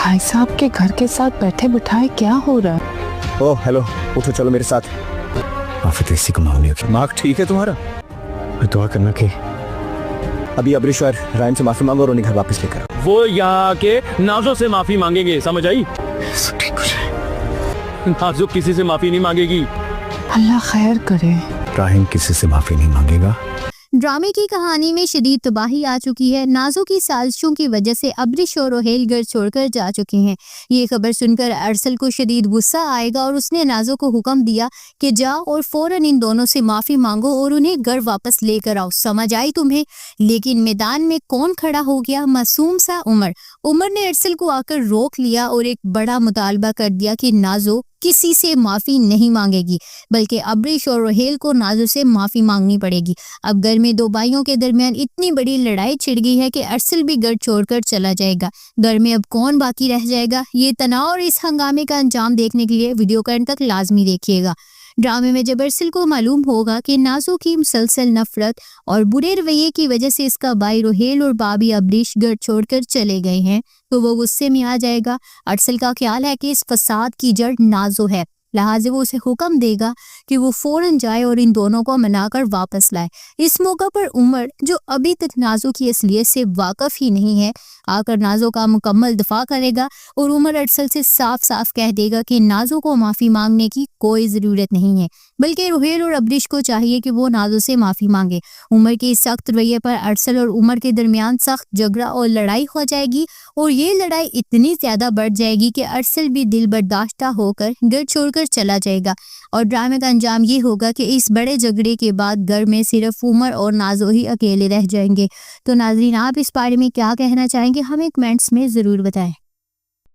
भाई साहब के घर के साथ बैठे बिठाए क्या हो रहा है? ओह हेलो, उठो चलो मेरे साथ। आफित इसी को मामले दिमाग ठीक है तुम्हारा? दुआ करना कि अभी अब्रिश और रायन से माफी मांगो और उन्हें घर वापस लेकर आओ। वो यहाँ के नाजो से माफी मांगेंगे, समझ आई? सब ठीक हो जाए। नाजो किसी से माफी नहीं मांगेगी। अल्लाह खैर करे। राहिम किसी से माफी नहीं मांगेगा। ड्रामे की कहानी में शदीद तबाही आ चुकी है। नाजो की साजिशों की वजह से अब्रिश और रोहेल घर छोड़कर जा चुके हैं। ये खबर सुनकर अरसल को शदीद गुस्सा आएगा और उसने नाजो को हुक्म दिया कि जाओ और फौरन इन दोनों से माफी मांगो और उन्हें घर वापस लेकर आओ, समझ आई तुम्हें? लेकिन मैदान में कौन खड़ा हो गया? मासूम सा उमर। उमर ने अरसल को आकर रोक लिया और एक बड़ा मुतालबा कर दिया कि नाजो किसी से माफी नहीं मांगेगी, बल्कि अब्रिश और रोहेल को नाजो से माफी मांगनी पड़ेगी। अब घर में दो भाइयों के दरमियान इतनी बड़ी लड़ाई छिड़ गई है कि अरसल भी घर छोड़कर चला जाएगा। घर में अब कौन बाकी रह जाएगा? ये तनाव और इस हंगामे का अंजाम देखने के लिए वीडियो को अंत तक लाजमी देखिएगा। ड्रामे में जब अरसल को मालूम होगा कि नाजो की मुसलसल नफरत और बुरे रवैये की वजह से इसका भाई रोहेल और भाभी अब्रिश घर छोड़कर चले गए हैं, तो वो गुस्से में आ जाएगा। अरसल का ख्याल है कि इस फसाद की जड़ नाजो है, लिहाजा वो उसे हुक्म देगा कि वो फौरन जाए और इन दोनों को मनाकर वापस लाए। इस मौका पर उमर, जो अभी तक नाजो की असलियत से वाकफ ही नहीं है, आकर नाजो का मुकम्मल दफा करेगा और उमर अरसल से साफ साफ कह देगा कि नाजो को माफ़ी मांगने की कोई ज़रूरत नहीं है, बल्कि रोहेल और अब्रिश को चाहिए कि वो नाजो से माफ़ी मांगे। उमर के इस सख्त रवैये पर अरसल और उमर के दरमियान सख्त झगड़ा और लड़ाई हो जाएगी और ये लड़ाई इतनी ज़्यादा बढ़ जाएगी कि अरसल भी दिल बर्दाश्ता होकर घर छोड़कर चला जाएगा और ड्रामे का अंजाम ये होगा कि इस बड़े झगड़े के बाद घर में सिर्फ उमर और नाजो ही अकेले रह जाएंगे। तो नाजरीन, आप इस बारे में क्या कहना चाहेंगे? हमें कमेंट्स में ज़रूर बताएं।